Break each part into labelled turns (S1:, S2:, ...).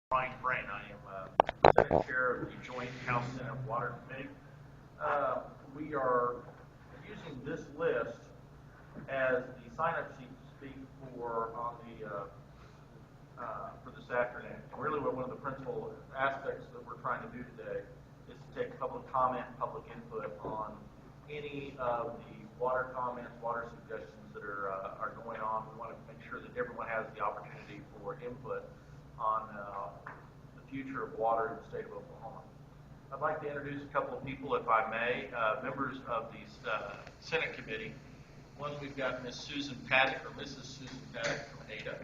S1: Brian Crain. I am Senate Chair of the Joint House Senate Water Committee. We are using this list as the sign-up sheet to speak for this afternoon. And really, one of the principal aspects that we're trying to do today is to take public comment, public input on any of the water comments, water suggestions that are going on. We want to make sure that everyone has the opportunity for input on the future of water in the state of Oklahoma. I'd like to introduce a couple of people, if I may, members of the Senate Committee. One, we've got Ms. Susan Paddock, or Mrs. Susan Paddock from Ada.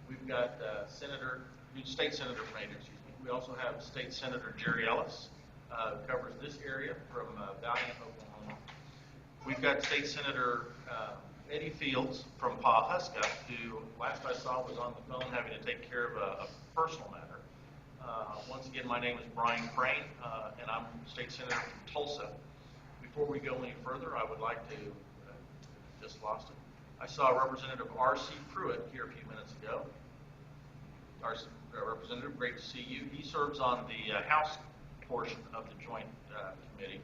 S1: We've got State Senator from Ada, excuse me. We also have State Senator Jerry Ellis, who covers this area from Valiant, Oklahoma. We've got State Senator Eddie Fields from Pawhuska, who last I saw was on the phone having to take care of a personal matter. Once again, my name is Brian Crain, and I'm State Senator from Tulsa. Before we go any further, I would like to, just lost it. I saw Representative R.C. Pruitt here a few minutes ago. Representative, great to see you. He serves on the House portion of the Joint Committee.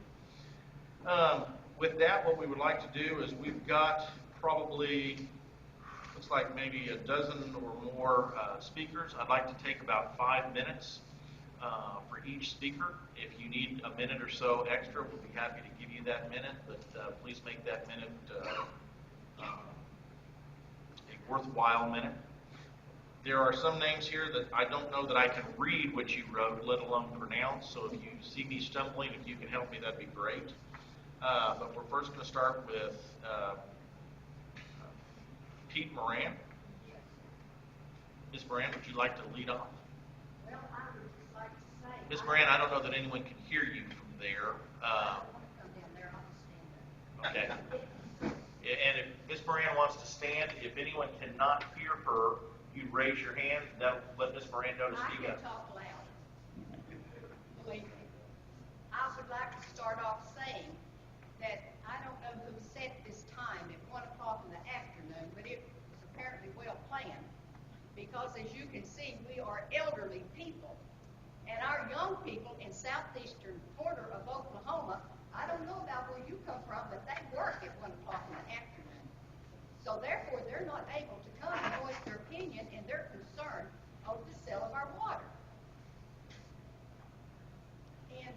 S1: With that, what we would like to do is we've got probably, looks like maybe a dozen or more speakers. I'd like to take about 5 minutes for each speaker. If you need a minute or so extra, we'll be happy to give you that minute, but please make that minute a worthwhile minute. There are some names here that I don't know that I can read what you wrote, let alone pronounce, so if you see me stumbling, if you can help me, that'd be great. But we're first going to start with Pete Moran. Ms. Moran, would you like to lead off?
S2: Well, I would just like to say...
S1: Ms. Moran, I don't know that anyone can hear you from there.
S2: I want to come down there, I'll stand up.
S1: Okay. And if Ms. Moran wants to stand, if anyone cannot hear her, you raise your hand, and that'll let Ms. Moran know to speak up.
S2: I can talk loud. Believe me. I would like to start off saying that I don't know who set this time at 1 o'clock in the afternoon, but it was apparently well planned, because as you can see, we are elderly people, and our young people in southeastern corner of Oklahoma, I don't know about where you come from, but they work at 1 o'clock in the afternoon. So therefore, they're not able to come and voice their opinion and their concern over the sale of our water. And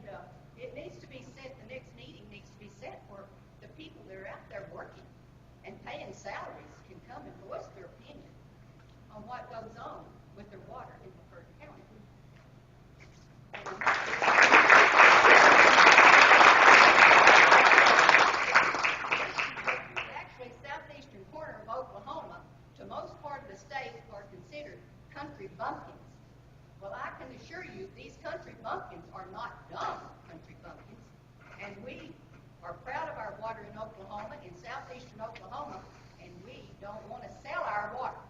S2: it needs to be set, the next meeting needs to be set where the people that are out there working and paying salaries can come and voice their opinion on what goes on with their water in McCurtain County. Actually, southeastern corner of Oklahoma, to most part of the state, are considered country bumpkins. Well, I can assure you, these country bumpkins are not dumb country bumpkins, and we are proud of our water in Oklahoma, in southeastern Oklahoma, and we don't want to sell our water.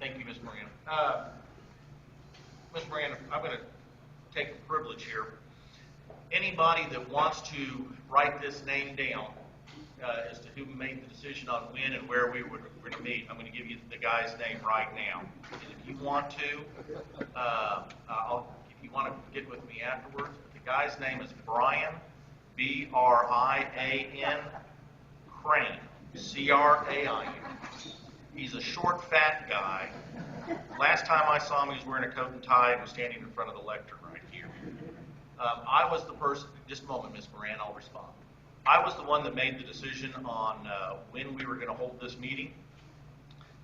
S1: Thank you, Ms. Moran. Ms. Moran, I'm going to take the privilege here. Anybody that wants to write this name down as to who made the decision on when and where we were going to meet, I'm going to give you the guy's name right now. And if you want to, if you want to get with me afterwards, but the guy's name is Brian, B-R-I-A-N, Crain, C-R-A-I-N. He's a short, fat guy. Last time I saw him, he was wearing a coat and tie and was standing in front of the lectern right here. I was the person, just a moment, Ms. Moran, I'll respond. I was the one that made the decision on when we were going to hold this meeting.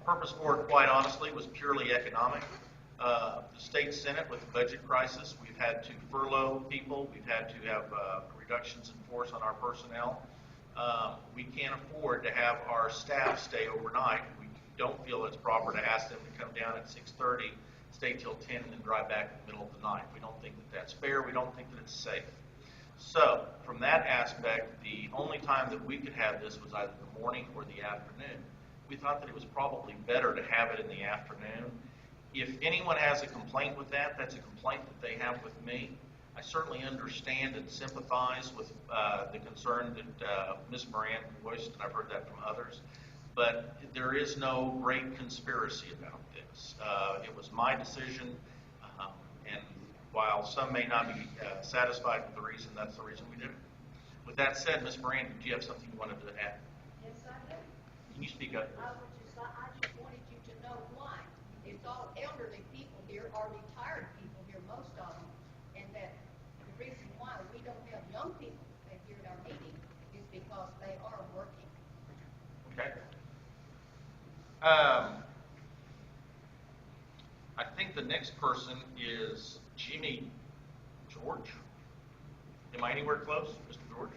S1: The purpose for it, quite honestly, was purely economic. The state Senate, with the budget crisis, we've had to furlough people. We've had to have reductions in force on our personnel. We can't afford to have our staff stay overnight. We don't feel it's proper to ask them to come down at 6:30, stay till 10, and then drive back in the middle of the night. We don't think that that's fair. We don't think that it's safe. So, from that aspect, the only time that we could have this was either the morning or the afternoon. We thought that it was probably better to have it in the afternoon. If anyone has a complaint with that, that's a complaint that they have with me. I certainly understand and sympathize with the concern that Ms. Moran voiced, and I've heard that from others. But there is no great conspiracy about this. It was my decision, and while some may not be satisfied with the reason, that's the reason we did it. With that said, Ms. Moran, did you have something you wanted to add?
S2: Yes, I do.
S1: Can you speak up?
S2: I just wanted you to know why. It's all elderly people here, or retired people here, most of them, and that the reason why we don't have young people that here at our meeting is because they are working.
S1: Okay. I think the next person is Jimmy George. Am I anywhere close, Mr. George?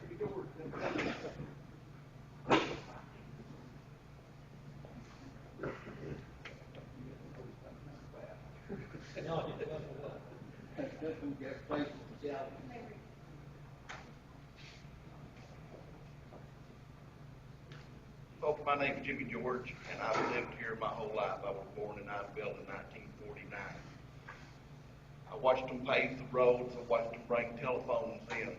S3: Folks, my name is Jimmy George, and I've lived here my whole life. I was born in Iveville in 1949. I watched them pave the roads. I watched them bring telephones in.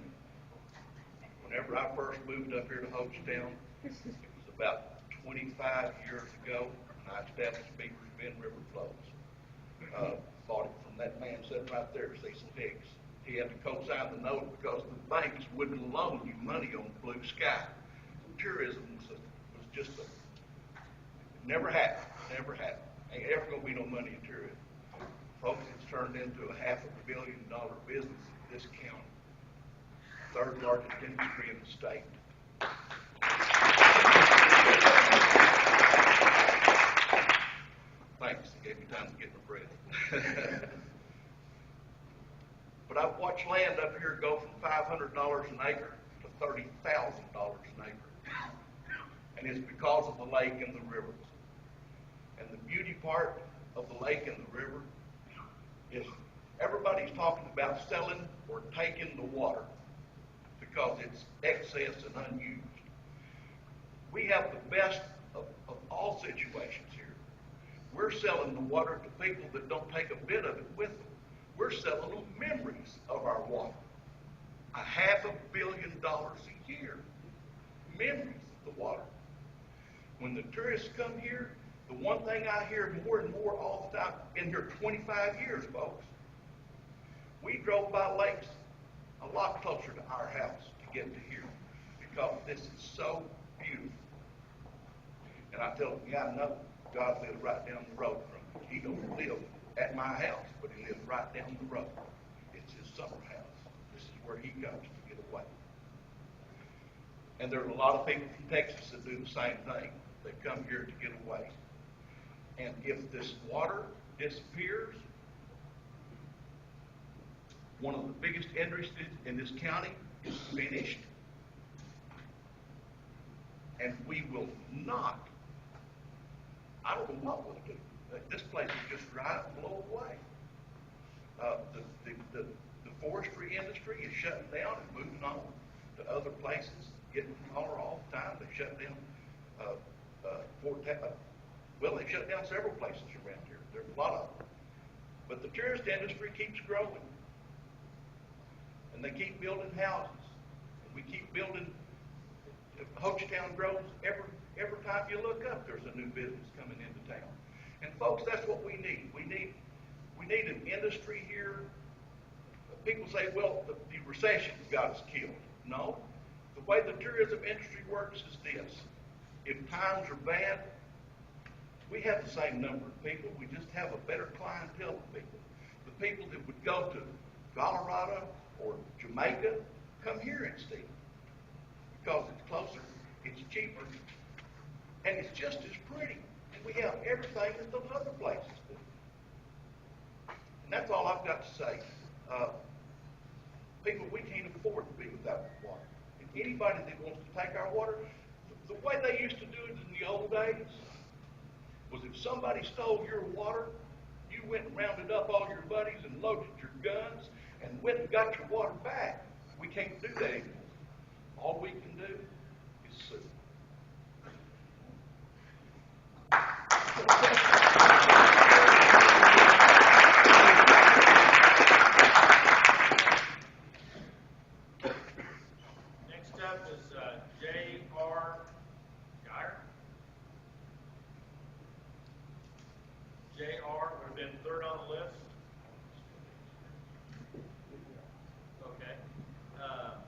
S3: Whenever I first moved up here to Hochtown, it was about 25 years ago, and I established Beaver's Bend River Flows. Bought it from that man sitting right there, Cecil Hicks. He had to co-sign the note because the banks wouldn't loan you money on blue sky. Tourism was just never happened. Ain't ever gonna be no money in tourism. Folks, it's turned into a $500 million business in this county. Third largest industry in the state. Thanks, it gave me time to get my breath. But I've watched land up here go from $500 an acre to $30,000 an acre. And it's because of the lake and the river. And the beauty part of the lake and the river is everybody's talking about selling or taking the water because it's excess and unused. We have the best of all situations here. We're selling the water to people that don't take a bit of it with them. We're selling them memories of our water. $500 million a year. Memories of the water. When the tourists come here, the one thing I hear more and more all the time, been here 25 years, folks, we drove by lakes a lot closer to our house to get to here because this is so beautiful. And I tell them, yeah, I know God lives right down the road from me. He don't live at my house, but he lives right down the road. It's his summer house. This is where he goes to get away. And there are a lot of people from Texas that do the same thing. They come here to get away. And if this water disappears, one of the biggest industries in this county is finished. And we will not, I don't know what we'll do. This place is just dry and blow away. The forestry industry is shutting down and moving on to other places, getting smaller all the time. They shut down they shut down several places around here. There's a lot of them. But the tourist industry keeps growing. And they keep building houses. And we keep building. Hochtown grows every time you look up, there's a new business coming into town. And folks, that's what we need. We need an industry here. People say, well, the recession got us killed. No. The way the tourism industry works is this. If times are bad, we have the same number of people. We just have a better clientele of people. The people that would go to Colorado or Jamaica come here instead because it's closer, it's cheaper, and it's just as pretty. And we have everything that those other places do. And that's all I've got to say. People, we can't afford to be without water. And anybody that wants to take our water, the way they used to do it in the old days was if somebody stole your water, you went and rounded up all your buddies and loaded your guns and went and got your water back. We can't do that anymore. All we can do is sue.
S4: JR would have been third on the list. Okay.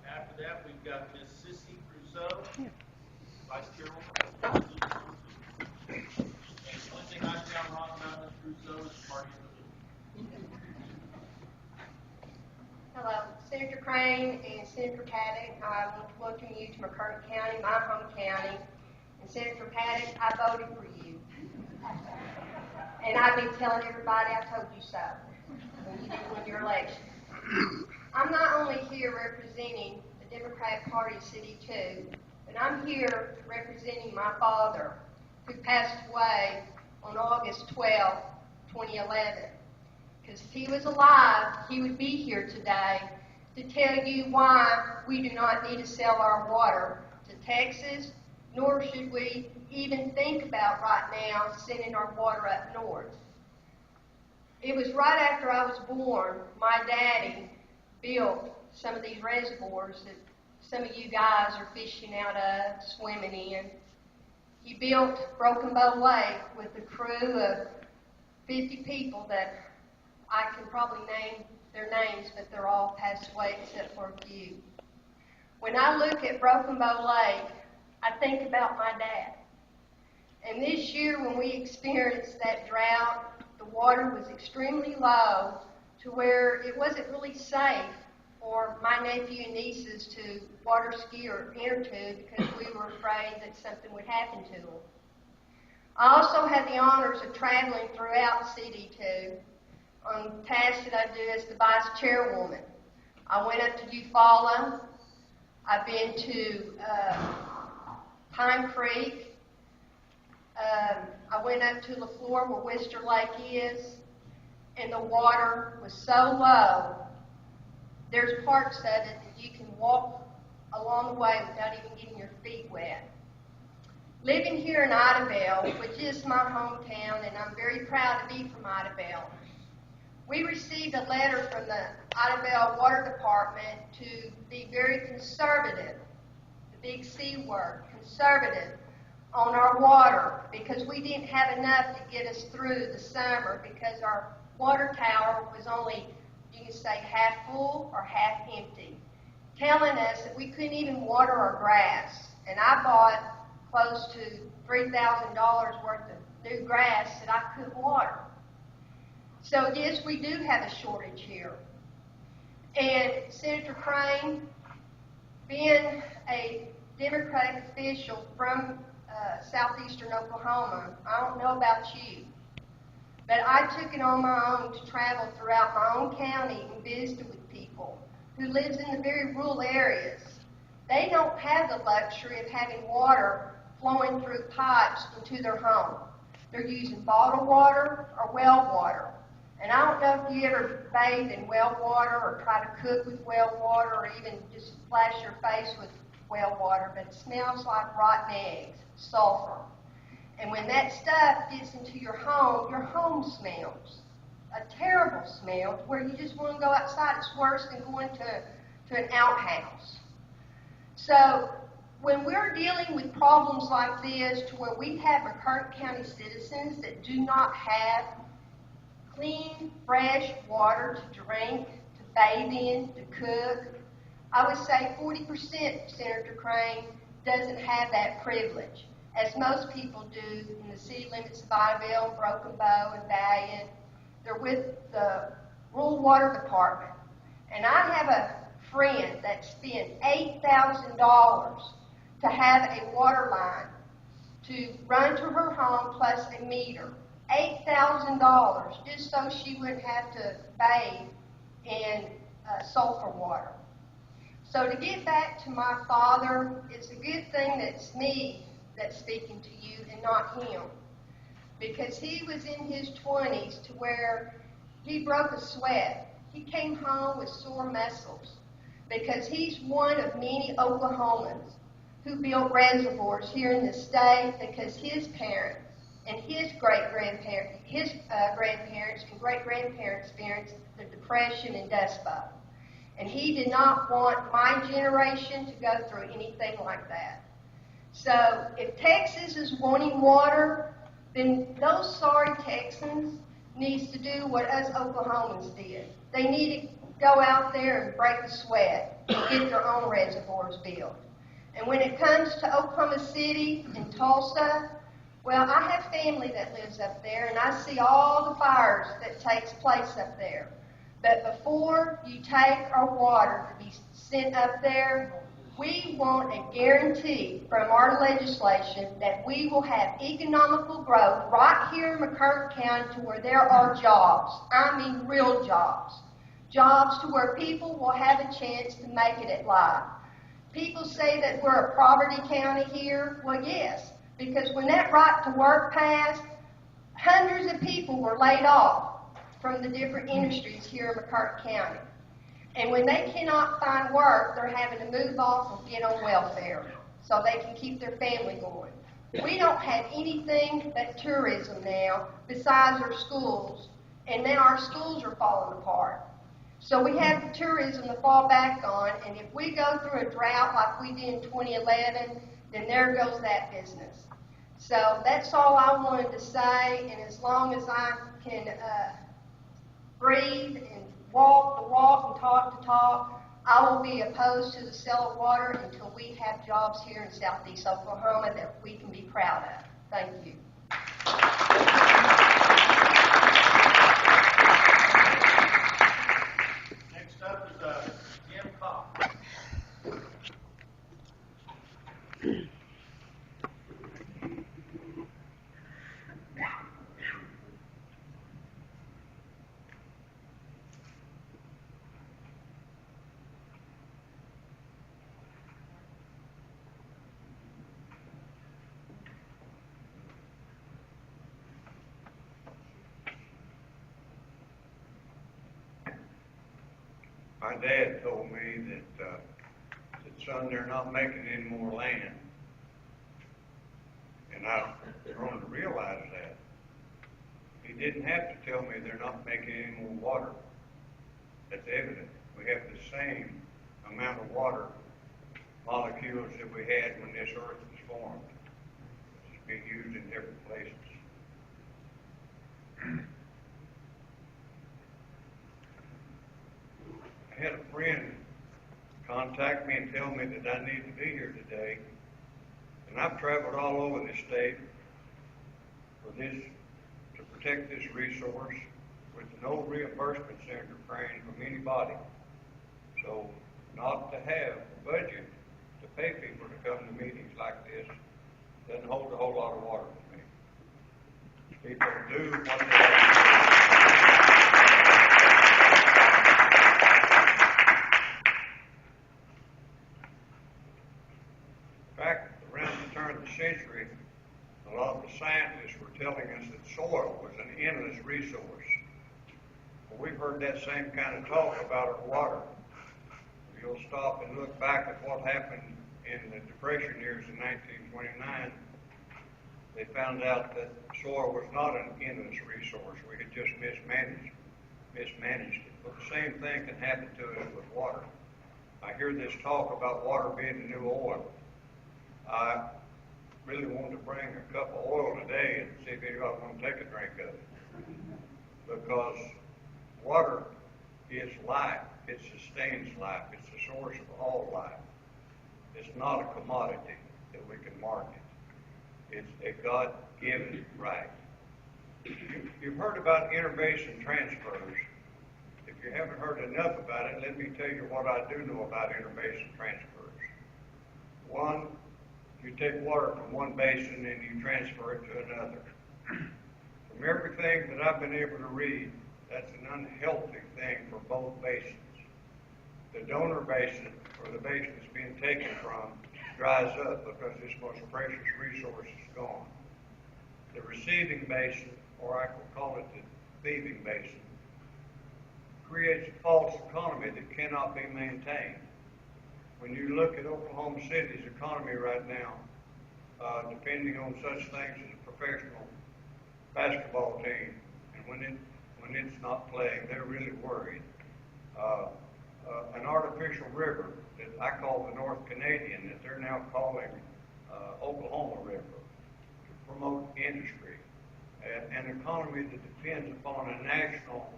S4: After that, we've got Miss Sissy Crusoe, Vice Chairwoman. And the only thing I found wrong about Ms. Crusoe is party of the week.
S5: Hello, Senator Crain and Senator Paddock. I want to welcome you to McCurtain County, my home county. And Senator Paddock, I voted for you. And I've been telling everybody I told you so when you didn't win your election. I'm not only here representing the Democratic Party of City 2, but I'm here representing my father, who passed away on August 12, 2011. Because if he was alive, he would be here today to tell you why we do not need to sell our water to Texas, nor should we even think about right now sending our water up north. It was right after I was born, my daddy built some of these reservoirs that some of you guys are fishing out of, swimming in. He built Broken Bow Lake with a crew of 50 people that I can probably name their names, but they're all passed away except for a few. When I look at Broken Bow Lake, I think about my dad. And this year when we experienced that drought, the water was extremely low to where it wasn't really safe for my nephew and nieces to water ski or enter to because we were afraid that something would happen to them. I also had the honors of traveling throughout CD2 on tasks that I do as the vice chairwoman. I went up to Eufaula. I've been to Pine Creek. I went up to LaFleur where Wister Lake is, and the water was so low, there's parts of it that you can walk along the way without even getting your feet wet. Living here in Idabel, which is my hometown, and I'm very proud to be from Idabel, we received a letter from the Idabel Water Department to be very conservative, the big C word, conservative, on our water because we didn't have enough to get us through the summer because our water tower was only, you can say, half full or half empty, telling us that we couldn't even water our grass. And I bought close to $3,000 worth of new grass that I couldn't water. So yes, we do have a shortage here. And Senator Crain, being a Democratic official from Southeastern Oklahoma, I don't know about you, but I took it on my own to travel throughout my own county and visit with people who lives in the very rural areas. They don't have the luxury of having water flowing through pipes into their home. They're using bottled water or well water. And I don't know if you ever bathe in well water or try to cook with well water or even just splash your face with well water, but it smells like rotten eggs, sulfur. And when that stuff gets into your home smells. A terrible smell where you just want to go outside. It's worse than going to an outhouse. So when we're dealing with problems like this to where we have McCurtain County citizens that do not have clean, fresh water to drink, to bathe in, to cook, I would say 40%, Senator Crain, doesn't have that privilege, as most people do in the city limits of Idabel, Broken Bow, and Valiant. They're with the Rural Water Department. And I have a friend that spent $8,000 to have a water line to run to her home plus a meter. $8,000 just so she wouldn't have to bathe in sulfur water. So to get back to my father, it's a good thing that's me that's speaking to you and not him. Because he was in his 20s to where he broke a sweat. He came home with sore muscles because he's one of many Oklahomans who built reservoirs here in the state because his parents and his grandparents and great-grandparents experienced the Depression and Dust Bowl. And he did not want my generation to go through anything like that. So if Texas is wanting water, then those sorry Texans needs to do what us Oklahomans did. They need to go out there and break a sweat and get their own reservoirs built. And when it comes to Oklahoma City and Tulsa, well, I have family that lives up there, and I see all the fires that takes place up there. But before you take our water to be sent up there, we want a guarantee from our legislation that we will have economical growth right here in McCurtain County to where there are jobs. I mean real jobs. Jobs to where people will have a chance to make it at life. People say that we're a poverty county here. Well, yes, because when that right to work passed, hundreds of people were laid off from the different industries here in McCurtain County. And when they cannot find work, they're having to move off and get on welfare so they can keep their family going. We don't have anything but tourism now besides our schools, and now our schools are falling apart. So we have the tourism to fall back on, and if we go through a drought like we did in 2011, then there goes that business. So that's all I wanted to say, and as long as I can breathe and walk the walk and talk the talk, I will be opposed to the sale of water until we have jobs here in Southeast Oklahoma that we can be proud of. Thank you.
S4: Next up is Jim Cox.
S6: My dad told me that, son, they're not making any more land. And I've grown to realize that. He didn't have to tell me they're not making any more water. That's evident. We have the same amount of water molecules that we had when this earth was formed. It's being used in different places. I had a friend contact me and tell me that I need to be here today, and I've traveled all over the state for this, to protect this resource with no reimbursement, Senator Crain, from anybody. So not to have a budget to pay people to come to meetings like this doesn't hold a whole lot of water with me. People do what they have to do. Back around the turn of the century, a lot of the scientists were telling us that soil was an endless resource. Well, we've heard that same kind of talk about our water. If you'll stop and look back at what happened in the Depression years in 1929, they found out that soil was not an endless resource. We had just mismanaged it. But the same thing can happen to us with water. I hear this talk about water being the new oil. I really wanted to bring a cup of oil today and see if anybody want to take a drink of it. Because water is life. It sustains life. It's the source of all life. It's not a commodity that we can market. It's a God-given right. You've heard about interbasin transfers. If you haven't heard enough about it, let me tell you what I do know about interbasin transfers. One, you take water from one basin and you transfer it to another. From everything that I've been able to read, that's an unhealthy thing for both basins. The donor basin, or the basin it's being taken from, dries up because this most precious resource is gone. The receiving basin, or I will call it the thieving basin, creates a false economy that cannot be maintained. When you look at Oklahoma City's economy right now, depending on such things as a professional basketball team, and when it's not playing, they're really worried. An artificial river that I call the North Canadian, that they're now calling Oklahoma River, to promote industry. an economy that depends upon a national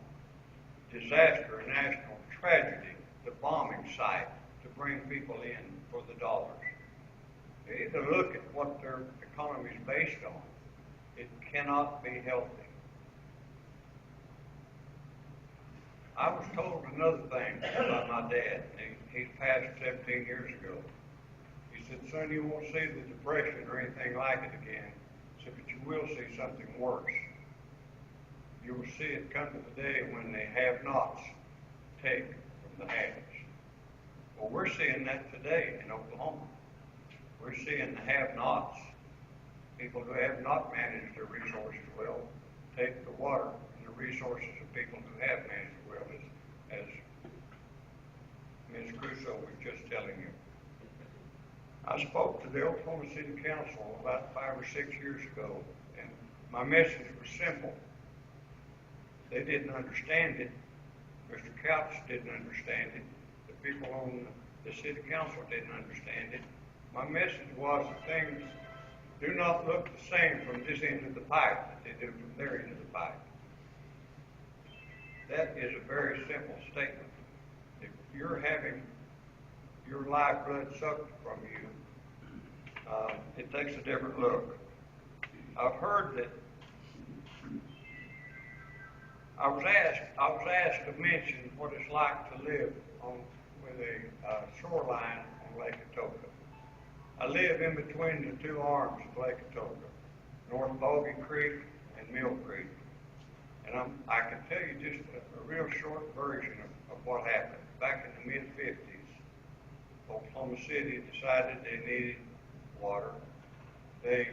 S6: disaster, a national tragedy, the bombing site, to bring people in for the dollars. They need to look at what their economy is based on. It cannot be healthy. I was told another thing about my dad. He's passed 17 years ago. He said, son, you won't see the Depression or anything like it again. He said, but you will see something worse. You will see it come to the day when the have-nots take from the haves. Well, we're seeing that today in Oklahoma. We're seeing the have-nots, people who have not managed their resources well, take the water and the resources of people who have managed well, as Ms. Crusoe was just telling you. I spoke to the Oklahoma City Council about 5 or 6 years ago, and my message was simple. They didn't understand it. Mr. Couch didn't understand it. The people on the City Council didn't understand it. My message was that things do not look the same from this end of the pipe that they do from their end of the pipe. That is a very simple statement. If you're having your lifeblood sucked from you, it takes a different look. I've heard that I was asked to mention what it's like to live with a shoreline on Lake Atoka. I live in between the two arms of Lake Atoka, North Bogey Creek and Mill Creek. And I can tell you just a real short version of what happened. Back in the mid-50s, Oklahoma City decided they needed water. They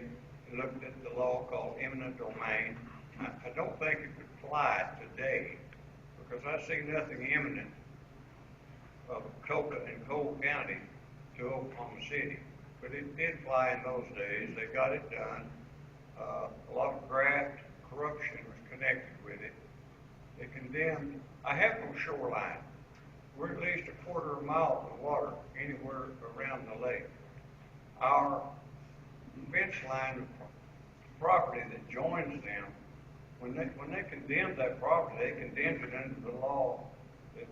S6: looked at the law called eminent domain. I don't think it would fly today because I see nothing eminent of Atoka and Cole County to Oklahoma City. But it did fly in those days. They got it done. A lot of graft, corruption was connected with it. They condemned. I have no shoreline. We're at least a quarter of a mile of water anywhere around the lake. Our fence line of property that joins them, when they condemned that property, they condemned it under the law that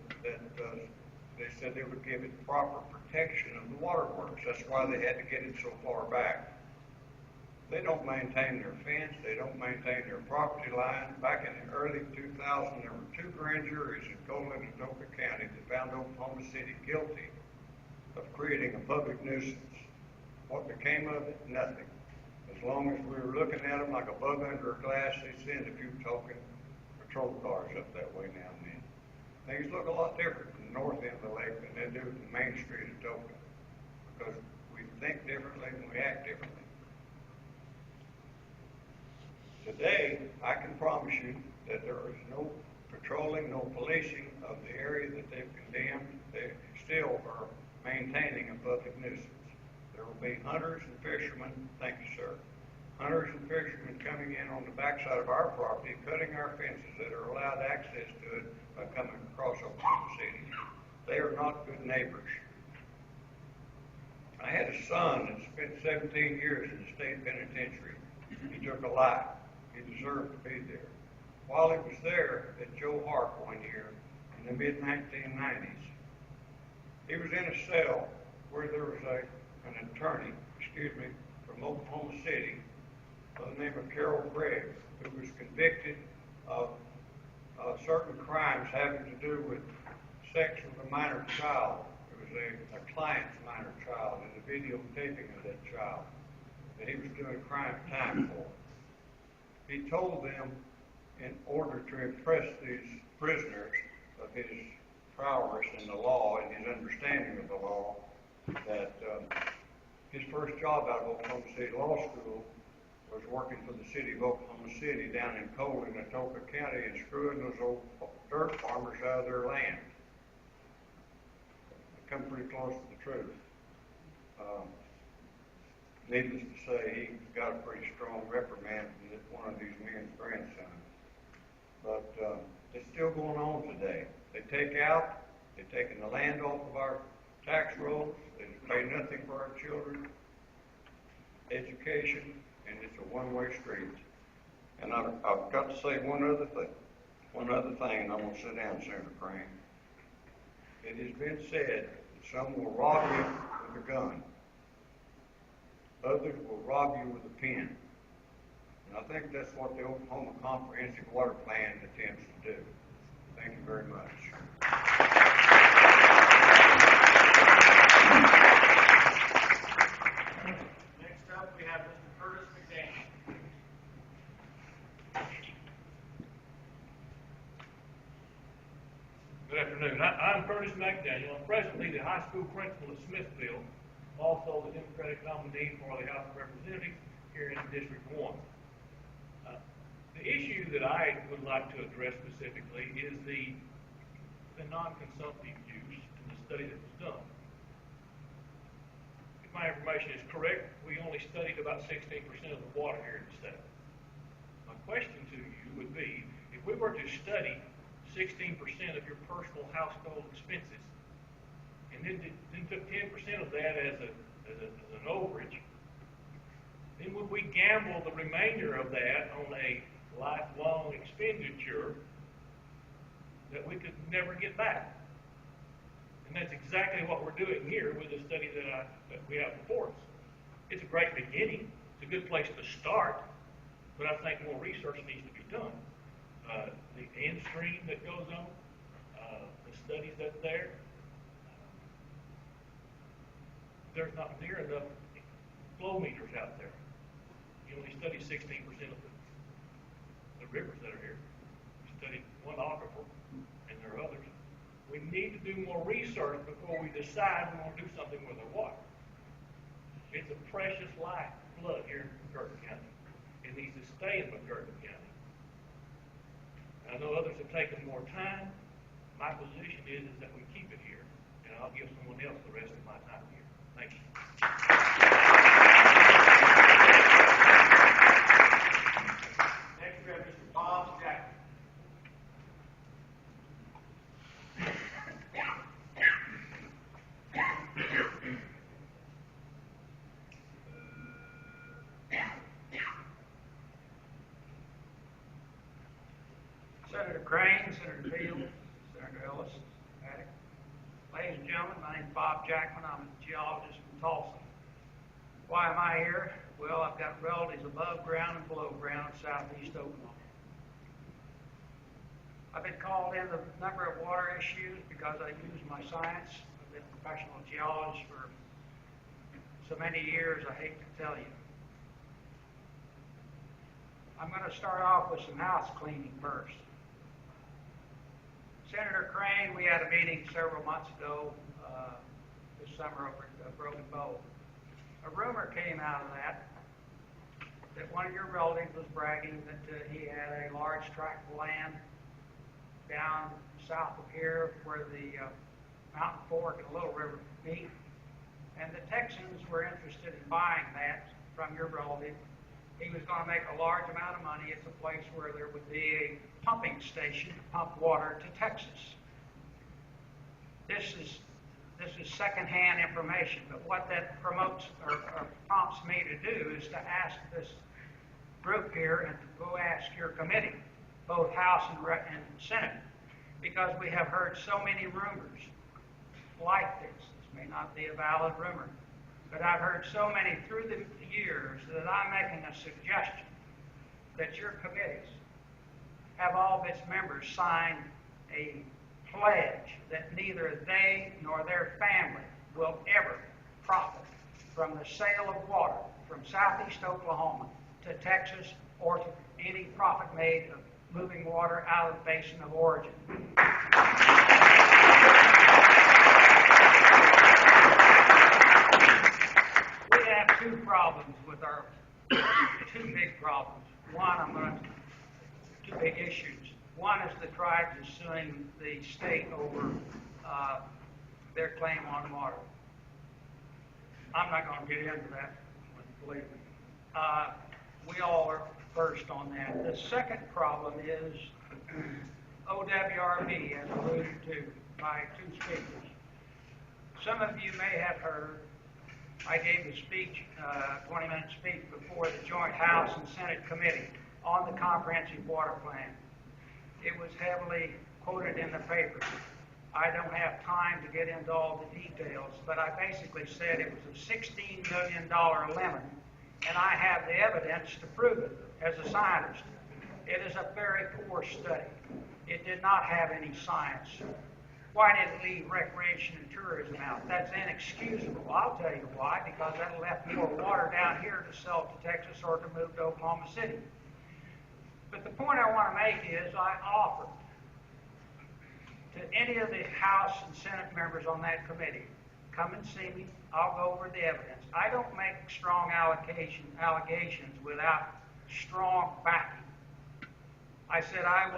S6: they said they would give it proper protection of the waterworks. That's why they had to get it so far back. They don't maintain their fence. They don't maintain their property line. Back in the early 2000s, there were 2 grand juries in Cole and Atoka County that found Oklahoma City guilty of creating a public nuisance. What became of it? Nothing. As long as we were looking at them like a bug under a glass, they send a few token patrol cars up that way now and then. Things look a lot different from the north end of the lake than they do from Main Street of Atoka because we think differently and we act differently. Today, I can promise you that there is no patrolling, no policing of the area that they've condemned. They still are maintaining a public nuisance. There will be hunters and fishermen, thank you, sir, hunters and fishermen coming in on the backside of our property, cutting our fences that are allowed access to it by coming across Oklahoma City. They are not good neighbors. I had a son that spent 17 years in the state penitentiary. He took a life. He deserved to be there. While he was there at Joe Hart one year in the mid-1990s, he was in a cell where there was an attorney, from Oklahoma City by the name of Carol Gregg, who was convicted of certain crimes having to do with sex with a minor child. It was a client's minor child and the videotaping of that child that he was doing crime time for. He told them, in order to impress these prisoners of his prowess in the law and his understanding of the law, that his first job out of Oklahoma City Law School was working for the city of Oklahoma City down in Cole and Atoka County and screwing those old dirt farmers out of their land. It come pretty close to the truth. Needless to say, he got a pretty strong reprimand from one of these men's grandsons. But it's still going on today. They've taken the land off of our tax rolls. They pay nothing for our children, education, and it's a one-way street. And I've got to say one other thing, and I'm going to sit down, Senator Crain. It has been said that some will rob you with a gun. Others will rob you with a pen. And I think that's what the Oklahoma Comprehensive Water Plan attempts to do. Thank you very much.
S4: Next up, we have Mr. Curtis McDaniel.
S7: Good afternoon. I'm Curtis McDaniel. I'm presently the high school principal at Smithfield, also the Democratic nominee for the House of Representatives here in District 1. The issue that I would like to address specifically is the non-consumptive use in the study that was done. If my information is correct, we only studied about 16% of the water here in the state. My question to you would be, if we were to study 16% of your personal household expenses, and then took 10% of that as an overage, then would we gamble the remainder of that on a lifelong expenditure that we could never get back? And that's exactly what we're doing here with the study that we have before us. It's a great beginning. It's a good place to start, but I think more research needs to be done. The end stream that goes on, the studies that's there, there's not near enough flow meters out there. You only study 16% of the rivers that are here. We studied one aquifer, and there are others. We need to do more research before we decide we want to do something with our water. It's a precious lifeblood here in McCurtain County. It needs to stay in McCurtain County. I know others have taken more time. My position is that we keep it here, and I'll give someone else the rest of my time here. Thank you.
S4: Next, we have Mr. Bob Jackson.
S8: Senator Crain, Senator Field, Senator Ellis, Paddock. Ladies and gentlemen, my name is Bob Jackman. I'm a geologist from Tulsa. Why am I here? Well, I've got relatives above ground and below ground in southeast Oklahoma. I've been called in a number of water issues because I use my science. I've been a professional geologist for so many years, I hate to tell you. I'm going to start off with some house cleaning first. Senator Crain, we had a meeting several months ago this summer over at Broken Bow. A rumor came out of that one of your relatives was bragging that he had a large tract of land down south of here where the Mountain Fork and Little River meet, and the Texans were interested in buying that from your relative. He was going to make a large amount of money. It's a place where there would be a pumping station to pump water to Texas. This is secondhand information, but what that promotes or prompts me to do is to ask this group here and to go ask your committee, both House and Senate, because we have heard so many rumors like this. This may not be a valid rumor, but I've heard so many through the years that I'm making a suggestion that your committees have all of its members sign a pledge that neither they nor their family will ever profit from the sale of water from southeast Oklahoma to Texas or to any profit made of moving water out of the basin of origin. We have two problems with our, two big problems. One, two big issues. One is the tribes is suing the state over their claim on water. I'm not going to get into that, believe me. We all are first on that. The second problem is OWRB, as alluded to by two speakers. Some of you may have heard I gave a speech, 20-minute speech before the joint House and Senate committee on the comprehensive water plan. It was heavily quoted in the papers. I don't have time to get into all the details, but I basically said it was a $16 million limit, and I have the evidence to prove it as a scientist. It is a very poor study. It did not have any science. Why did it leave recreation and tourism out? That's inexcusable. I'll tell you why, because that left more water down here to sell to Texas or to move to Oklahoma City. But the point I want to make is I offered to any of the House and Senate members on that committee, come and see me. I'll go over the evidence. I don't make strong allegations without strong backing. I said I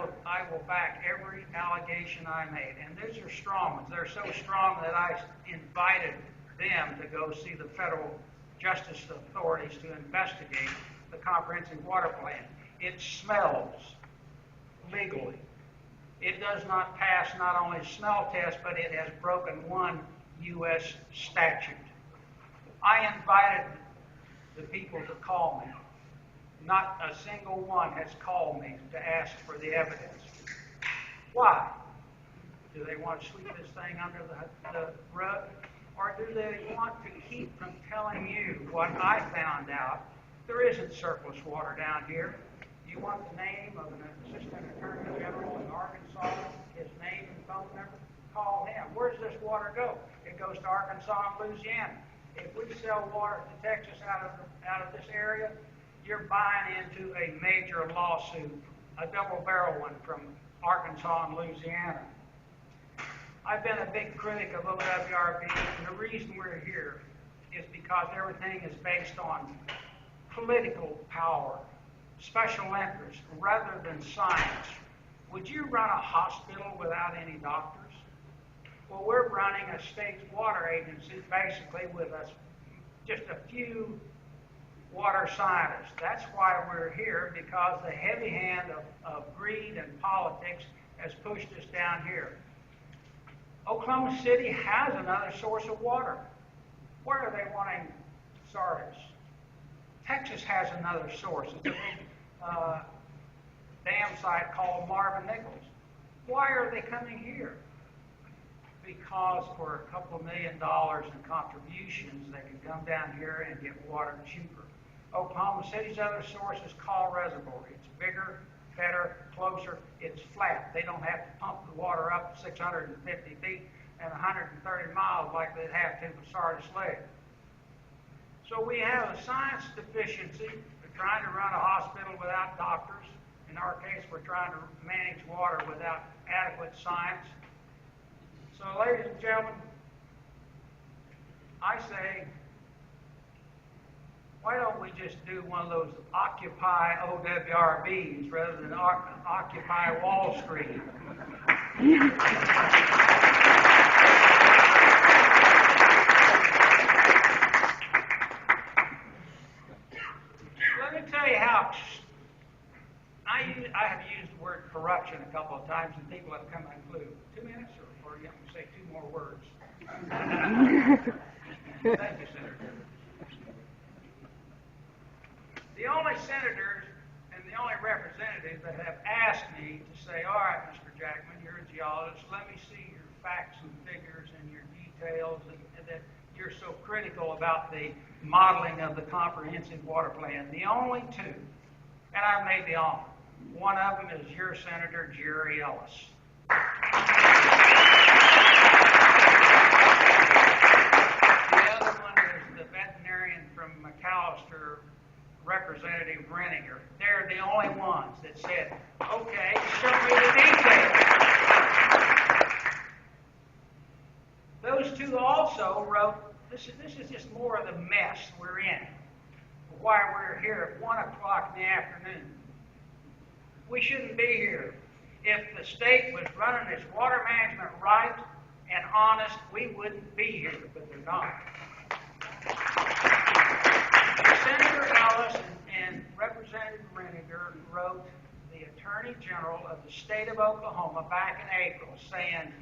S8: will back every allegation I made, and these are strong ones. They're so strong that I invited them to go see the federal justice authorities to investigate the comprehensive water plan. It smells legally. It does not pass not only a smell test, but it has broken one U.S. statute. I invited the people to call me. Not a single one has called me to ask for the evidence. Why? Do they want to sweep this thing under the rug? Or do they want to keep from telling you what I found out? There isn't surplus water down here. You want the name of an assistant attorney general in Arkansas, his name and phone number? Call him. Where does this water go? It goes to Arkansas and Louisiana. If we sell water to Texas out of this area, you're buying into a major lawsuit, a double-barrel one from Arkansas and Louisiana. I've been a big critic of OWRB, and the reason we're here is because everything is based on political power, special interest, rather than science. Would you run a hospital without any doctors? Well, we're running a state's water agency basically with just a few water scientists. That's why we're here, because the heavy hand of greed and politics has pushed us down here. Oklahoma City has another source of water. Where are they wanting Sardis? Texas has another source. It's a big dam site called Marvin Nichols. Why are they coming here? Because for a couple of $1 million in contributions, they can come down here and get water cheaper. Oklahoma City's other source is Call Reservoir. It's bigger, better, closer. It's flat. They don't have to pump the water up 650 feet and 130 miles like they'd have to for Sardis Lake. So we have a science deficiency. We're trying to run a hospital without doctors. In our case, we're trying to manage water without adequate science. So, ladies and gentlemen, I say, why don't we just do one of those Occupy OWRBs rather than Occupy Wall Street? Let me tell you how I have used the word corruption a couple of times, and people have come and clue. 2 minutes, or you have to say 2 more words. Thank you, Senator. The only senators and the only representatives that have asked me to say, all right, Mr. Jackman, you're a geologist, let me see your facts and figures and your details, and that you're so critical about the modeling of the comprehensive water plan. The only 2, and I've made the honor. One of them is your Senator Jerry Ellis. The other one is the veterinarian from McAllister, Representative Renninger. They're the only ones that said, okay, show me the details. Those 2 also wrote, this is just more of the mess we're in. Why we're here at 1 o'clock in the afternoon. We shouldn't be here. If the state was running its water management right and honest, we wouldn't be here, but they're not. Senator Ellis and Representative Renninger wrote the Attorney General of the state of Oklahoma back in April saying,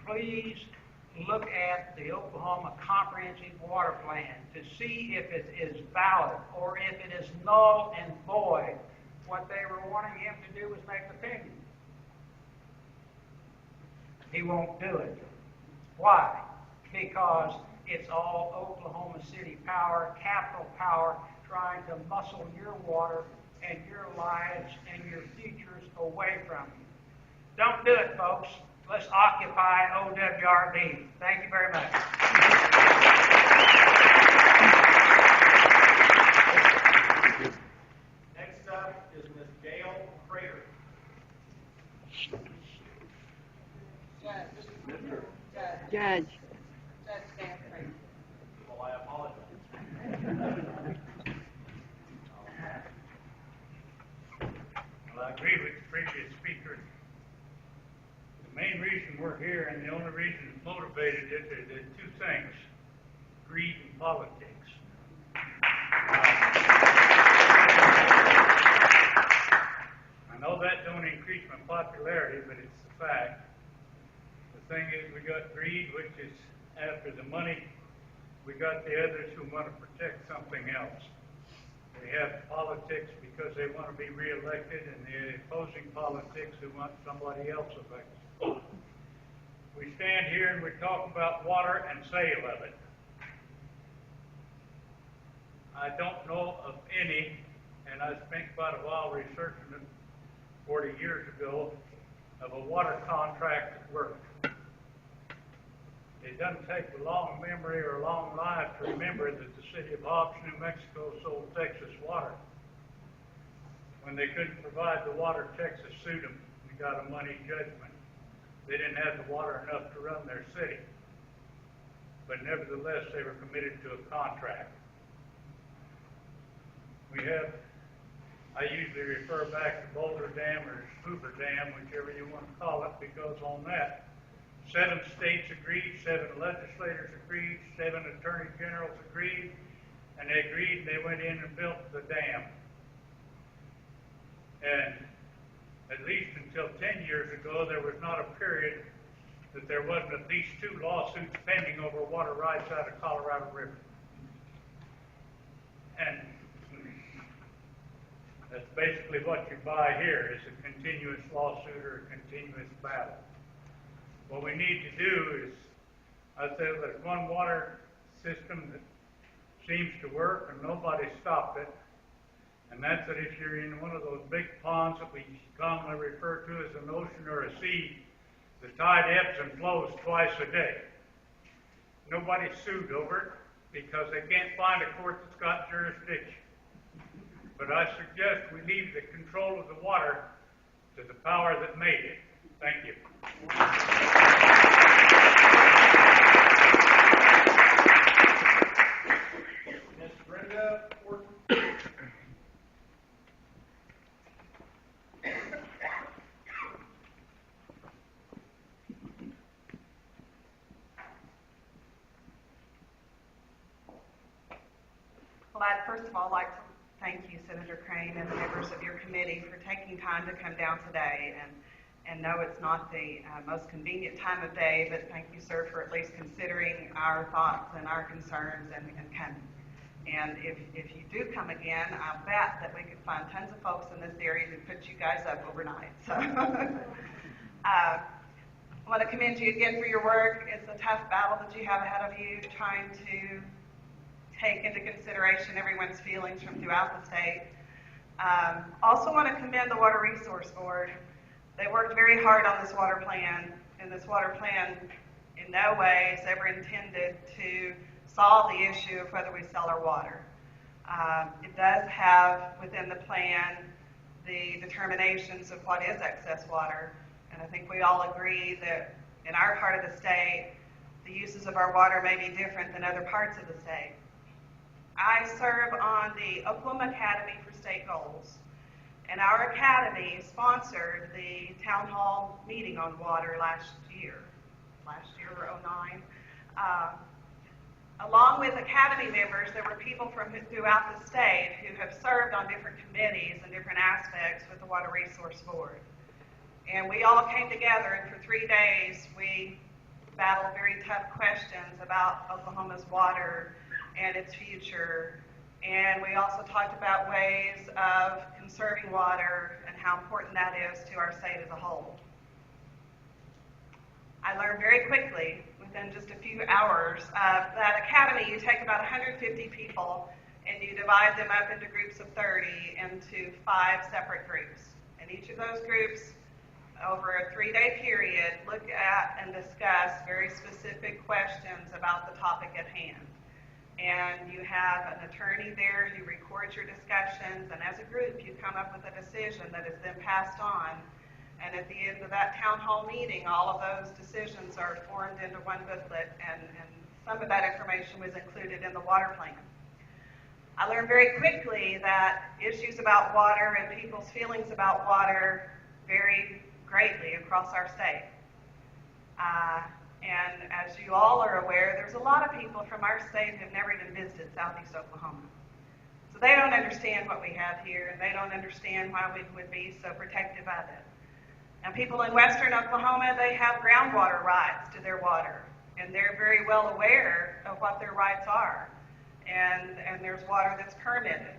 S8: please look at the Oklahoma Comprehensive Water Plan to see if it is valid or if it is null and void. What they were wanting him to do was make an opinion. He won't do it. Why? Because it's all Oklahoma City power, capital power, trying to muscle your water and your lives and your futures away from you. Don't do it, folks. Let's occupy OWRB. Thank you very much.
S4: Next up is Ms. Gail Crater.
S9: Judge.
S4: Well, I apologize.
S6: Well, I agree with the previous speaker. The main reason we're here and the only reason it's motivated it is two things: greed and politics. I know that don't increase my popularity, but it's the fact. The thing is, we got greed, which is after the money. We got the others who want to protect something else. We have politics because they want to be reelected, and the opposing politics who want somebody else elected. We stand here and we talk about water and sale of it. I don't know of any, and I spent quite a while researching it 40 years ago, of a water contract that worked. It doesn't take a long memory or a long life to remember that the city of Hobbs, New Mexico sold Texas water. When they couldn't provide the water, Texas sued them and got a money judgment. They didn't have the water enough to run their city. But nevertheless, they were committed to a contract. I usually refer back to Boulder Dam or Hoover Dam, whichever you want to call it, because on that, 7 states agreed, 7 legislators agreed, 7 attorney generals agreed, and they agreed and they went in and built the dam. And at least until 10 years ago, there was not a period that there wasn't at least 2 lawsuits pending over water rights out of Colorado River. And that's basically what you buy here, is a continuous lawsuit or a continuous battle. What we need to do is, I say there's one water system that seems to work and nobody stopped it, and that's that if you're in one of those big ponds that we commonly refer to as an ocean or a sea, the tide ebbs and flows twice a day. Nobody sued over it because they can't find a court that's got jurisdiction. But I suggest we leave the control of the water to the power that made it. Thank you.
S4: Ms. Brenda Horton.
S10: Well, I'd first of all like to thank you, Senator Crain, and members of your committee for taking time to come down today. And know it's not the most convenient time of day, but thank you, sir, for at least considering our thoughts and our concerns and coming. And if you do come again, I'll bet that we could find tons of folks in this area who put you guys up overnight. So I want to commend you again for your work. It's a tough battle that you have ahead of you, trying to take into consideration everyone's feelings from throughout the state. Also want to commend the Water Resource Board. They worked very hard on this water plan, and this water plan in no way is ever intended to solve the issue of whether we sell our water. It does have within the plan the determinations of what is excess water, and I think we all agree that in our part of the state, the uses of our water may be different than other parts of the state. I serve on the Oklahoma Academy for State Goals. And our academy sponsored the town hall meeting on water last year or 09. Along with academy members, there were people from throughout the state who have served on different committees and different aspects with the Water Resource Board. And we all came together, and for 3 days we battled very tough questions about Oklahoma's water and its future And we also talked about ways of conserving water and how important that is to our state as a whole. I learned very quickly, within just a few hours, that academy, you take about 150 people and you divide them up into groups of 30 into 5 separate groups. And each of those groups, over a 3-day period, look at and discuss very specific questions about the topic at hand. And you have an attorney there who records your discussions, and as a group you come up with a decision that is then passed on. And at the end of that town hall meeting, all of those decisions are formed into one booklet, and some of that information was included in the water plan. I learned very quickly that issues about water and people's feelings about water vary greatly across our state. And as you all are aware, there's a lot of people from our state who have never even visited Southeast Oklahoma. So they don't understand what we have here, and they don't understand why we would be so protective of it. And people in western Oklahoma, they have groundwater rights to their water, and they're very well aware of what their rights are. And there's water that's permitted.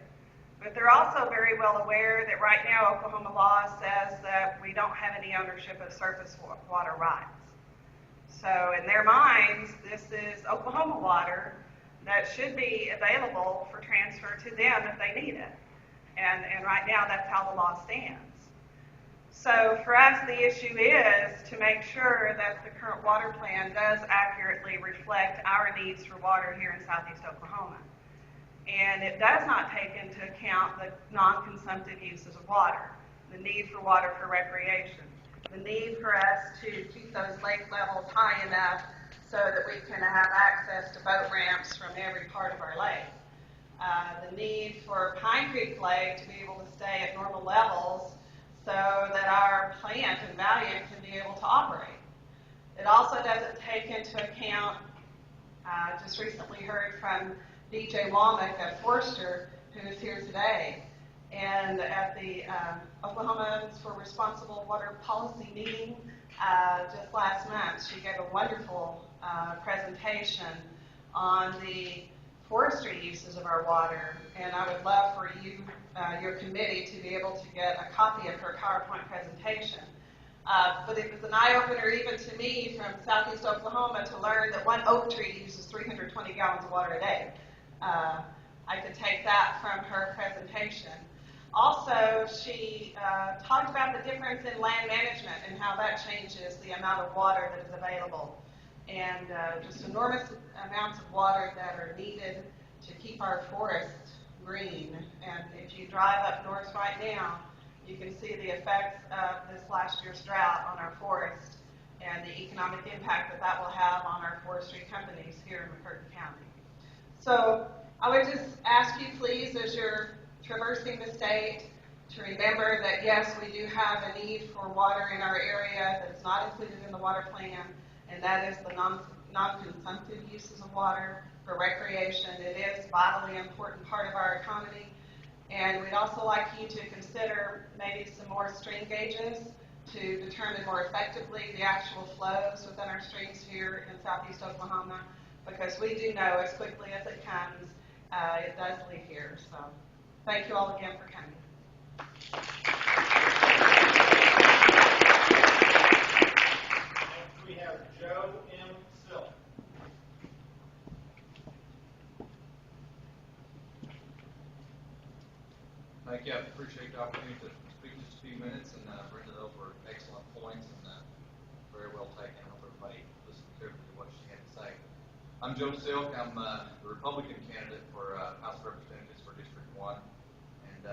S10: But they're also very well aware that right now Oklahoma law says that we don't have any ownership of surface water rights. So in their minds, this is Oklahoma water that should be available for transfer to them if they need it. And right now that's how the law stands. So for us, the issue is to make sure that the current water plan does accurately reflect our needs for water here in Southeast Oklahoma. And it does not take into account the non-consumptive uses of water, the need for water for recreation, the need for us to keep those lake levels high enough so that we can have access to boat ramps from every part of our lake, the need for Pine Creek Lake to be able to stay at normal levels so that our plant and Valiant can be able to operate. It also doesn't take into account, just recently heard from DJ Womack at Forster, who is here today, and at the Oklahomans for Responsible Water Policy meeting just last month, she gave a wonderful presentation on the forestry uses of our water, and I would love for you, your committee, to be able to get a copy of her PowerPoint presentation. But it was an eye-opener even to me from Southeast Oklahoma to learn that one oak tree uses 320 gallons of water a day. I could take that from her presentation. Also, she talked about the difference in land management and how that changes the amount of water that is available. And just enormous amounts of water that are needed to keep our forests green. And if you drive up north right now, you can see the effects of this last year's drought on our forest and the economic impact that that will have on our forestry companies here in McCurtain County. So I would just ask you, please, as you're traversing the state, to remember that, yes, we do have a need for water in our area that's not included in the water plan, and that is the non-consumptive uses of water for recreation. It is a vitally important part of our economy. And we'd also like you to consider maybe some more stream gauges to determine more effectively the actual flows within our streams here in Southeast Oklahoma, because we do know as quickly as it comes, it does leave here. So thank you all again for coming.
S4: Next we have Joe M. Silk.
S11: Thank you. I appreciate the opportunity to speak just a few minutes, and Brenda, those were excellent points and very well taken. I hope everybody listened carefully to what she had to say. I'm Joe Silk. I'm the Republican candidate for House of Representatives for District 1, and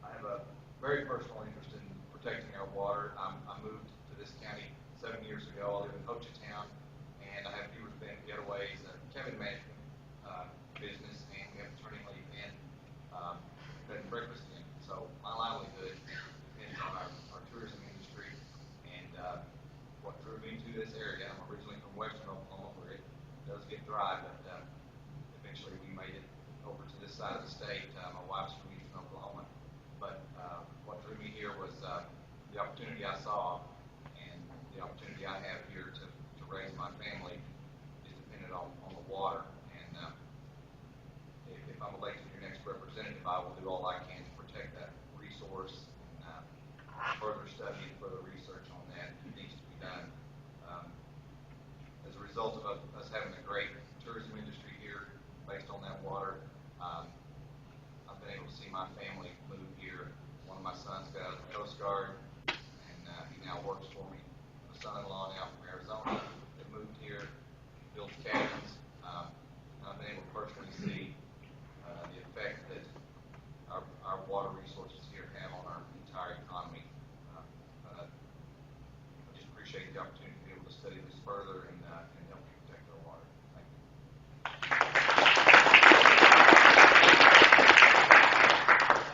S11: I have a very personal interest in protecting our water. I moved to this county 7 years ago. I live in Hochatown, and I have Viewers Bend Getaways, a cabin management business, and we have a turning leaf and bed and breakfast in. So my livelihood depends on our tourism industry, and what drew me to this area. I'm originally from western Oklahoma, where it does get dry, but eventually we made it over to this side of the state. My wife's from eastern Oklahoma, but what drew me here was the opportunity I saw, and the opportunity I have here to raise my family is dependent on the water. And if I'm elected I'll do all I can to protect that resource and further study and further research on that. It needs to be done. As a result of us having a great tourism industry here based on that water, I've been able to see my family move here. One of my sons got out of the Coast Guard, and he now works for me. My son-in-law now from Arizona that moved here, builds cabins. I've been able to personally see the effect that our water resources here have on our entire economy. I just appreciate the opportunity to be able to study this further and help protect our water. Thank you.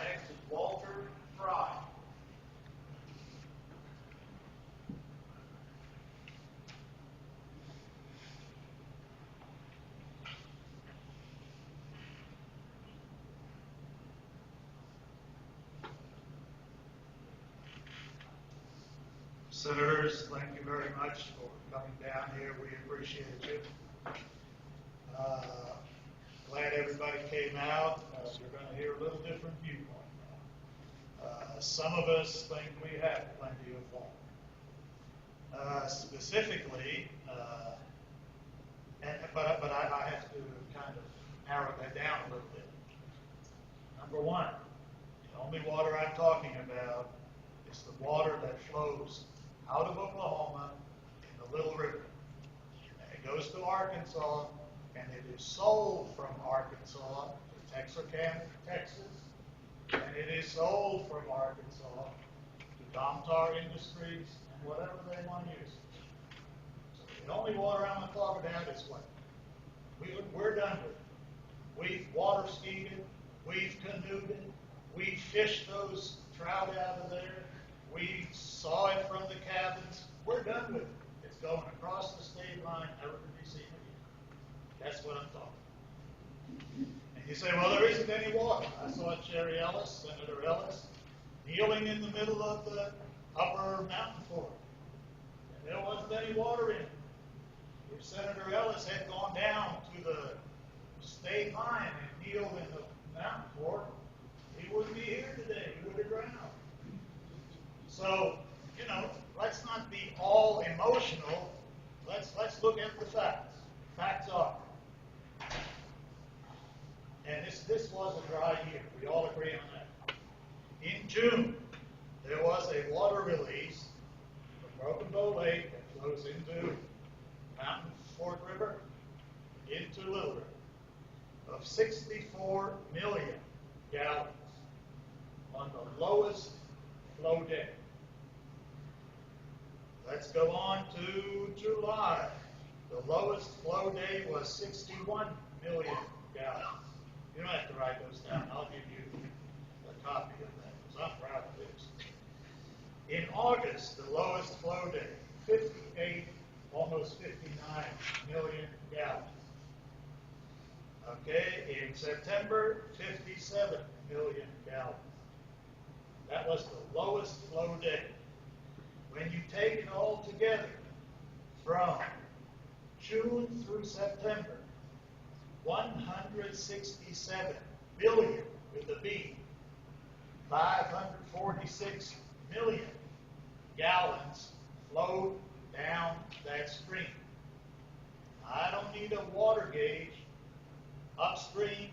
S7: Next is Walter Fry.
S12: Senators, thank you very much for coming down here. We appreciate you. Glad everybody came out. You're going to hear a little different viewpoint now. Some of us think we have plenty of water. Specifically, but I have to kind of narrow that down a little bit. Number one, the only water I'm talking about is the water that flows out of Oklahoma in the Little River. And it goes to Arkansas, and it is sold from Arkansas to Texarkana, Texas, and it is sold from Arkansas to Domtar Industries and whatever they want to use. So the only water I'm going to talk about is what we're done with. We've water skied it, we've canoed it, we've fished those trout out of there. We saw it from the cabins. We're done with it. It's going across the state line, never to be seen again. That's what I'm talking. And you say, well, there isn't any water. I saw Cherry Ellis, Senator Ellis, kneeling in the middle of the upper mountain fort. And there wasn't any water in it. If Senator Ellis had gone down to the state line and kneeled in the mountain fort, he wouldn't be here today. He would have drowned. So, let's not be all emotional. Let's look at the facts. Facts are. And this was a dry year. We all agree on that. In June, there was a water release from Broken Bow Lake that flows into Mountain Fork River, into Little River, of 64 million gallons on the lowest flow day. Let's go on to July. The lowest flow day was 61 million gallons. You don't have to write those down. I'll give you a copy of that because I'm proud of this. In August, the lowest flow day, 58, almost 59 million gallons. Okay, in September, 57 million gallons. That was the lowest flow day. When you take it all together, from June through September, 167 billion with a B, 546 million gallons flowed down that stream. I don't need a water gauge upstream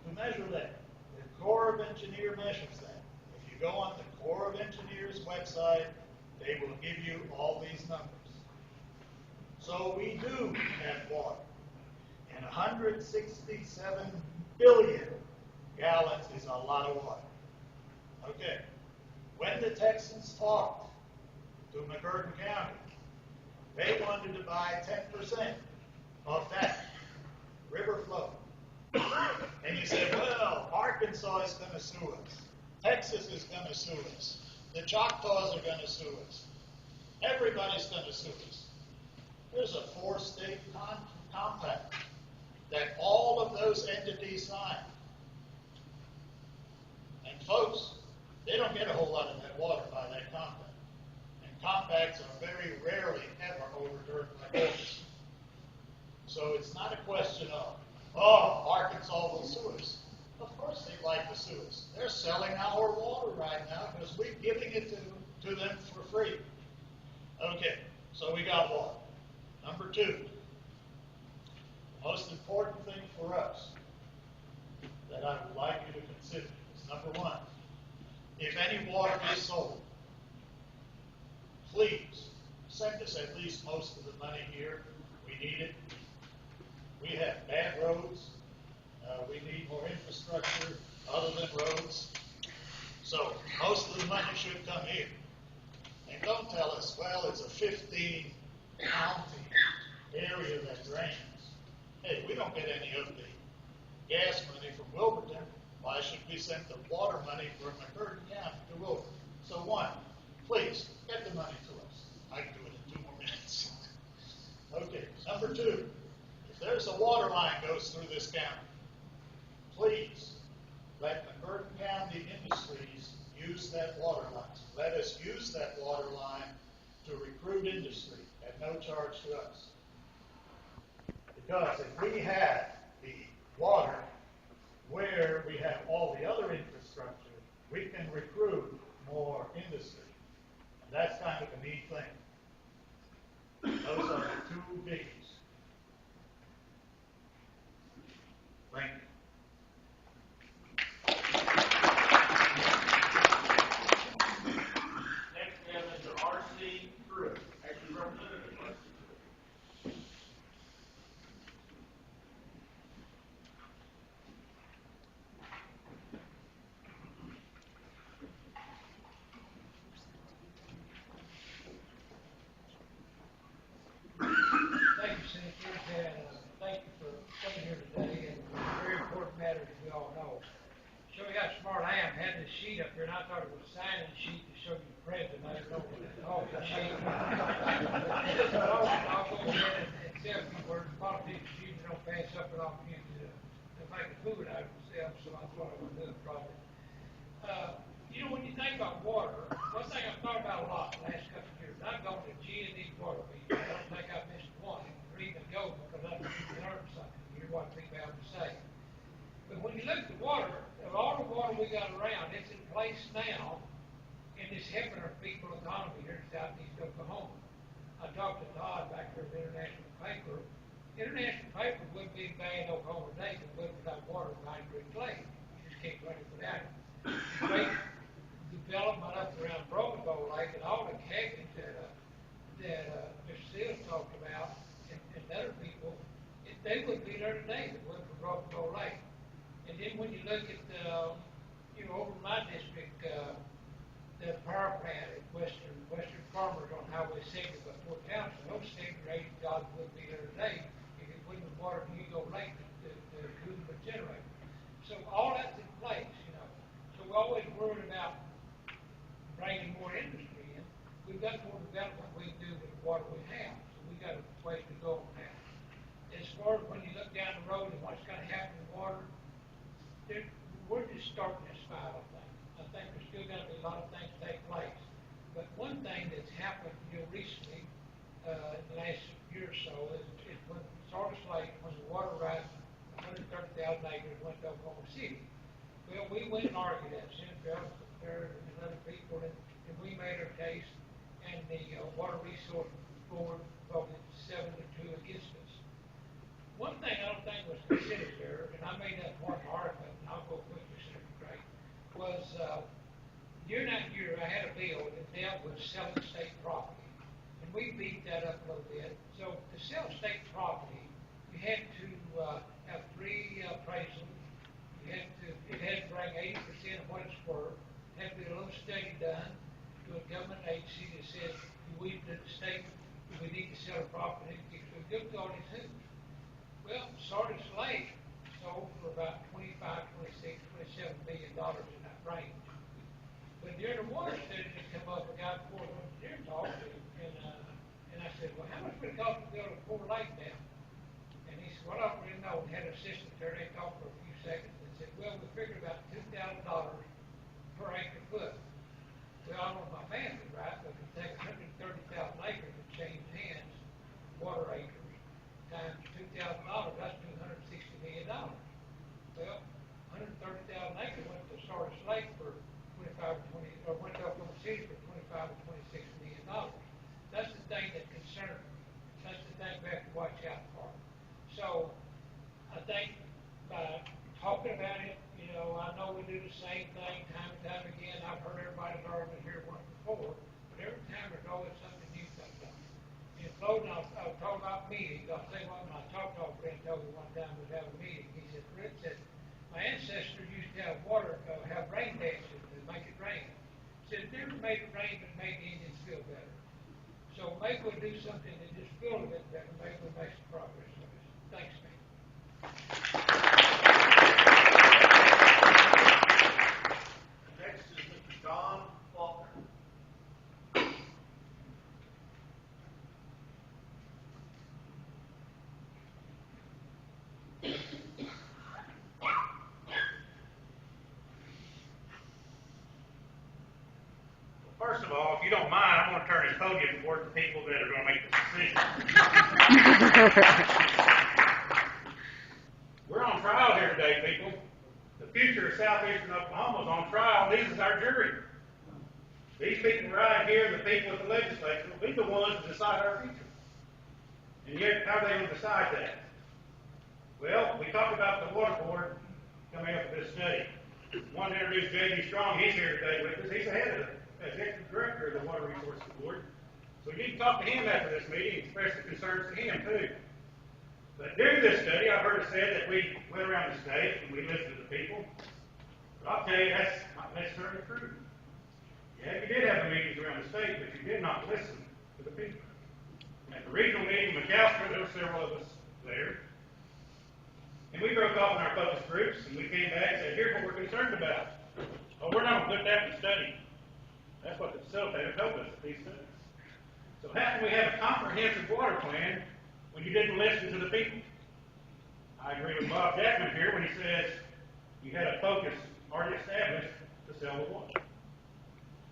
S12: to measure that. The Corps of Engineers measures that. If you go on the Corps of Engineers website, they will give you all these numbers. So we do have water. And 167 billion gallons is a lot of water. Okay. When the Texans talked to McCurtain County, they wanted to buy 10% of that river flow. And you say, well, Arkansas is going to sue us. Texas is going to sue us. The Choctaws are going to sue us. Everybody's going to sue us. There's a 4-state compact that all of those entities signed. And folks, they don't get a whole lot of that water by that compact. And compacts are very rarely ever overturned by courts. So it's not a question of, oh, Arkansas will sue us. Of course selling our water right now because we're giving it to them for free. Okay, so we got water. Number two, the most important thing for us that I would like you to consider is number one, if any water is sold, please send us at least most of the money here. We need it. We have bad roads. We need more infrastructure other than roads. So most of the money should come here. And don't tell us, well, it's a 15 county area that drains. Hey, we don't get any of the gas money from Wilburton. Why should we send the water money from McCurtain County to Wilburton? So one, please, get the money to us. I can do it in 2 more minutes. Okay, number two, if there's a water line goes through this county, please let McCurtain County Industries use that water line. Let us use that water line to recruit industry at no charge to us. Because if we had the water where we have all the other infrastructure, we can recruit more industry. And that's kind of a neat thing. Those are the 2 biggies. Thank you.
S4: Next, we have Mr. R.C. Drew, actually Representative R.C. Drew.
S13: Thank you, Senators, and thank you for coming here today, and a very important matter, as we all know. Show you how smart I am, had this sheet up here, and I thought it was a signing sheet to show you the president. I didn't know what it was, a sheet. So I'll go ahead and say a few words. A lot of people usually don't pass up an opportunity to make a food out of themselves, so I thought I would do it probably. You know, when you think about water, one thing I've thought about a lot the last couple of years, I've gone to G&E water meetings. I don't think I've missed one, or even go, because I've learned something, hear what people have to say. But when you look at the water, of all the water we got around, it's in place now, and it's helping our people economy here in Southeast Oklahoma. I talked to Todd back there at the International Paper. International Paper wouldn't be bad in Oklahoma today if it wasn't without water in Pine Creek Lake. You just can't run it without it. Great development up around Broken Bow Lake and all the cabins that Mr. Seals talked about and other people, they wouldn't be there today if it wasn't for Broken Bow Lake. And then when you look at, over in my district, the power plant at Western Farmers on Highway 70 by Fort Townsend, those 7 or 8 jobs wouldn't be there today if it wasn't the water from Hugo Lake to cool the generator. So all that's in place, So we're always worried about bringing more industry in. We've got more development we can do with the water we have, so we've got a ways to go on that. As far as when you look down the road and what's going to happen in water, we're just starting this fight, I think. I think there's still going to be a lot of things take place. But one thing that's happened recently, in the last year or so, is when Sardis Lake, when the water rights 130,000 acres went to Oklahoma City. Well, we went and argued that, Senatorial and other people, and we made our case, and the Water Resource Board voted 7-2 against us. One thing I don't think was considered there, and I made that point in the article, and I'll go quickly, Senator Crain, was during that year I had a bill that dealt with selling state property, and we beat that up a little bit. So to sell state property, you had to have 3 appraisals. It had to bring 80% of what it's worth. Had to be a little study done to a government agency that says we, the state, we need to sell a property. So good God is who? Well, Sardis Lake sold for about $25, $26, $27 million in that range. But during the water study that come up, a guy before the engineer talked, and I said, well, how much would it cost to build a 4 lake dam? And he said, well, I don't really know. We had an assistant there. They talked for a few seconds and said, well, we figured about $2,000 per acre foot. Well, I don't know my math is right, but if you take 130,000 acres and change hands, water acres, times $2,000, that's $260 million. Well, 130,000 acres went to Sardis Lake for do the same thing time and time again. I've heard everybody's argument here once before, but every time there's always something new comes up. In closing, I was talking about meetings. I'll say one, when I talked to our friend, told me one time we'd have a meeting. He said, Fred said, my ancestors used to have have rain dances to make it rain. He said, it never made it rain, but it made the Indians feel better. So maybe we'll do something that just feel a bit better. Maybe we'll make some progress on this. Thanks, man.
S4: Next is Mr. John Faulkner.
S7: First of all, if you don't mind, I'm going to turn this podium toward the people that are going to make the decision. We're on trial here today, people. The future of Southeastern Oklahoma is on trial. This is our jury. These people right here, the people at the legislature, will be the ones to decide our future. And yet, how are they going to decide that? Well, we talked about the water board coming up with this study. One to introduce J.D. Strong. He's here today with us. He's the head of the executive director of the Water Resources Board. So you need to talk to him after this meeting, express the concerns to him too. But during this study, I've heard it said that we went around the state and we listened to the people. But I'll tell you, that's not necessarily true. Yeah, you did have the meetings around the state, but you did not listen to the people. At the regional meeting in McAllister, there were several of us there. And we broke off in our focus groups, and we came back and said, here's what we're concerned about. Oh, we're not going to put that in study. That's what the facilitator told us at these studies. So how can we have a comprehensive water plan when you didn't listen to the people? I agree with Bob Jackman here when he says you had a focus already established to sell the water.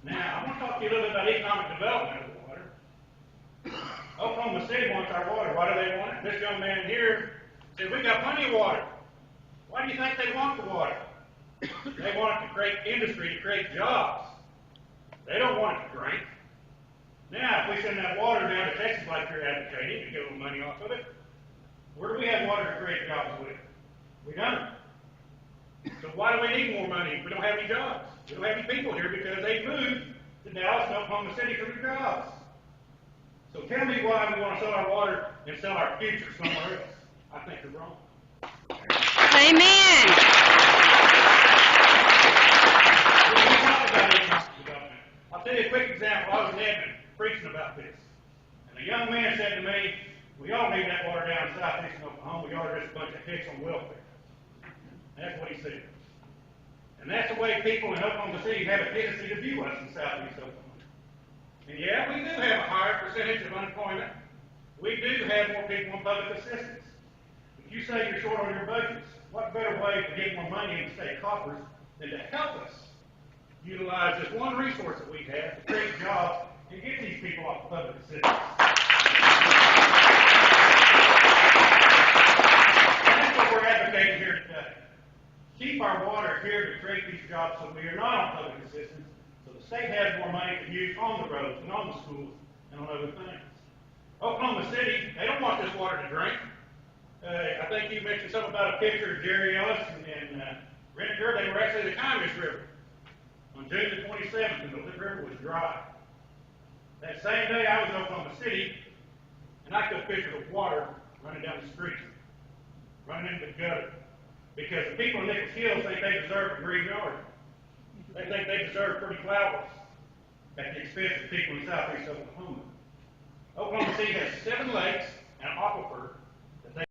S7: Now, I want to talk to you a little bit about economic development of the water. Oklahoma City wants our water. Why do they want it? This young man here said, we got plenty of water. Why do you think they want the water? They want it to create industry, to create jobs. They don't want it to drink. Now, if we send that water down to Texas like you're advocating to get a little money off of it, where do we have water to create jobs with? We don't. So why do we need more money if we don't have any jobs? We don't have any people here because they moved to Dallas and Oklahoma City for their jobs. So tell me why we want to sell our water and sell our future somewhere else. I think you're wrong.
S9: Amen.
S7: I'll tell you a quick example. I was in Edmond preaching about this. And a young man said to me, we all need that water down in southeastern Oklahoma. We are just a bunch of hicks on welfare. That's what he said. And that's the way people in Oklahoma City have a tendency to view us in southeast Oklahoma. And yeah, we do have a higher percentage of unemployment. We do have more people on public assistance. If you say you're short on your budgets, what better way to get more money in the state coffers than to help us utilize this one resource that we have to create jobs and get these people off public assistance? That's what we're advocating here today. Keep our water here to create these jobs so we are not on public assistance, so the state has more money to use on the roads and on the schools and on other things. Oklahoma City, they don't want this water to drink. I think you mentioned something about a picture of Jerry Ellis and Reniker. They were actually the Communist River on June the 27th, and the river was dry. That same day, I was in Oklahoma City, and I took pictures of water running down the street, running into the gutter, because the people in Nichols Hills think they deserve a green yard. They think they deserve pretty flowers at the expense of people in southeast Oklahoma. Oklahoma City has 7 lakes and an aquifer